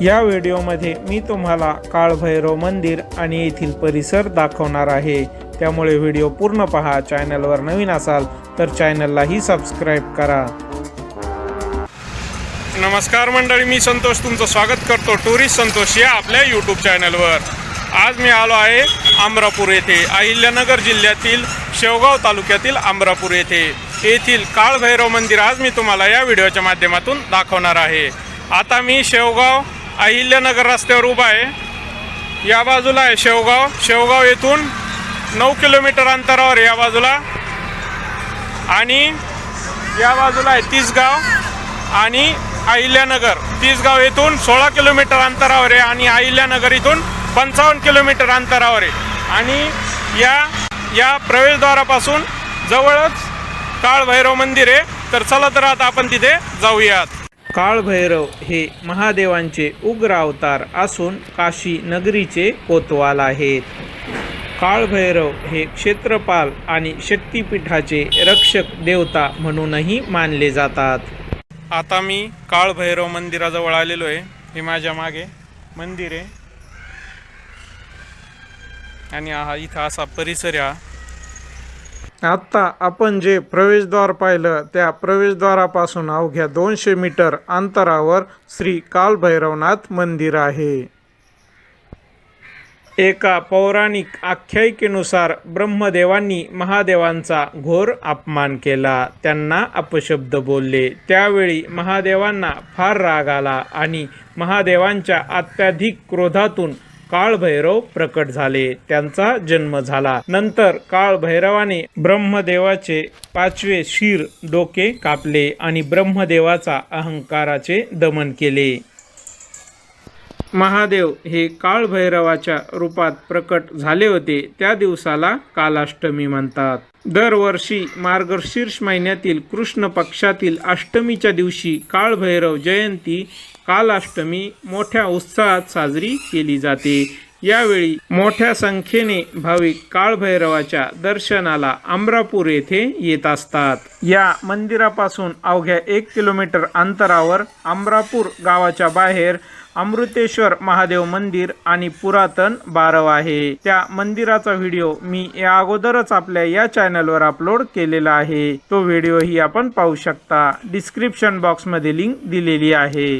या व्हिडिओमध्ये मी तुम्हाला काळभैरव मंदिर आणि येथील परिसर दाखवणार आहे, त्यामुळे व्हिडिओ पूर्ण पहा। चॅनलवर नवीन असाल तर चॅनललाही सबस्क्राईब करा। नमस्कार मंडळी, मी संतोष तुमचं स्वागत करतो टुरिस्ट संतोष या आपल्या यूट्यूब चॅनलवर। आज मी आलो आहे अमरापूर येथे, अहिल्यानगर जिल्ह्यातील शेवगाव तालुक्यातील अमरापूर येथील काळभैरव मंदिर आज मी तुम्हाला या व्हिडिओच्या माध्यमातून दाखवणार आहे। आता मी शेवगाव अहिल्यानगर रस्त्यावर उभा आहे। या बाजूला आहे शेवगाव येथून 9 किलोमीटर अंतरावर या बाजूला, आणि या बाजूला आहे तिसगाव आणि अहिल्यानगर। तिसगाव येथून 16 किलोमीटर अंतरावर आहे आणि अहिल्यानगर इथून 55 किलोमीटर अंतरावर आहे। आणि या प्रवेशद्वारापासून जवळच काळभैरव मंदिर आहे। तर चला तर आता आपण तिथे जाऊयात। काळभैरव हे महादेवांचे उग्र अवतार असून काशी नगरीचे कोतवाल आहेत। काळभैरव हे क्षेत्रपाल आणि शक्तिपीठाचे रक्षक देवता म्हणूनही मानले जातात। आता मी काळभैरव मंदिराजवळ आलेलो आहे। हे माझ्या मागे मंदिर आहे आणि हा इथं असा परिसर आहे। आता आपण जे प्रवेशद्वार पाहिलं त्या प्रवेशद्वारापासून अवघ्या 200 मीटर अंतरावर श्री कालभैरवनाथ मंदिर आहे। एका पौराणिक आख्यायिकेनुसार ब्रह्मदेवांनी महादेवांचा घोर अपमान केला, त्यांना अपशब्द बोलले। त्यावेळी महादेवांना फार राग आला आणि महादेवांच्या अत्याधिक क्रोधातून काळभैरव प्रकट झाले, त्यांचा जन्म झाला। नंतर काळभैरवाने ब्रह्मदेवाचे 5वे शीर डोके कापले आणि ब्रह्मदेवाचा अहंकाराचे दमन केले। महादेव हे काळभैरवाच्या रूपात प्रकट झाले होते, त्या दिवसाला कालाष्टमी म्हणतात। दरवर्षी मार्गशीर्ष महिन्यातील कृष्ण पक्षातील अष्टमीच्या दिवशी काळभैरव जयंती कालाष्टमी मोठ्या उत्साहात साजरी केली जाते। यावेळी मोठ्या संख्येने भाविक काळभैरवाच्या दर्शनाला अमरापूर येथे येत असतात। या मंदिरापासून अवघ्या 1 किलोमीटर अंतरावर अमरापूर गावाच्या बाहेर अमृतेश्वर महादेव मंदिर आणि पुरातन बारव आहे। त्या मंदिराचा व्हिडिओ मी या अगोदरच आपल्या या चॅनलवर अपलोड केलेला आहे, तो व्हिडिओही आपण पाहू शकता। डिस्क्रिप्शन बॉक्समध्ये लिंक दिलेली आहे।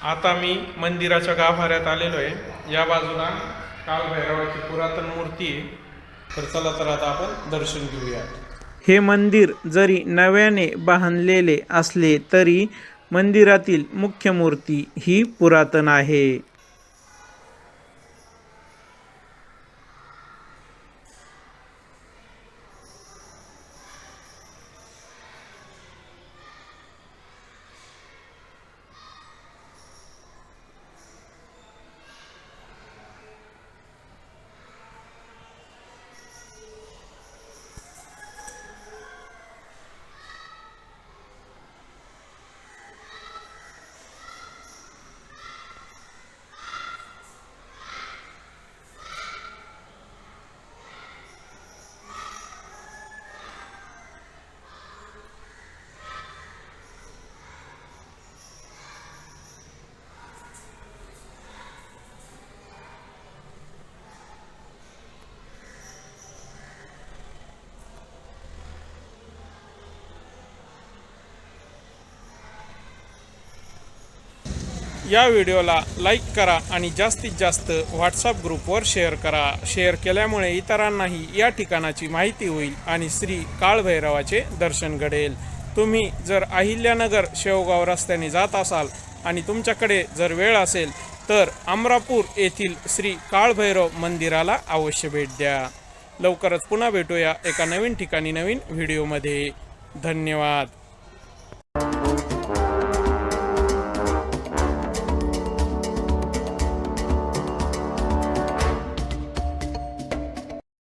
आता मी मंदिराच्या गाभाऱ्यात आलेलो आहे। या बाजूला काळभैरवाची पुरातन मूर्ती आहे। तर चला तर आता आपण दर्शन घेऊया। हे मंदिर जरी नव्याने बांधलेले असले तरी मंदिरातील मुख्य मूर्ती ही पुरातन आहे। या व्हिडिओला लाईक करा आणि जास्तीत जास्त व्हॉट्सअप ग्रुपवर शेअर करा। शेअर केल्यामुळे इतरांनाही या ठिकाणाची माहिती होईल आणि श्री काळभैरवाचे दर्शन घडेल। तुम्ही जर अहिल्यानगर शेवगाव रस्त्याने जात असाल आणि तुमच्याकडे जर वेळ असेल तर अमरापूर येथील श्री काळभैरव मंदिराला अवश्य भेट द्या। लवकरच पुन्हा भेटूया एका नवीन ठिकाणी नवीन व्हिडिओमध्ये। धन्यवाद।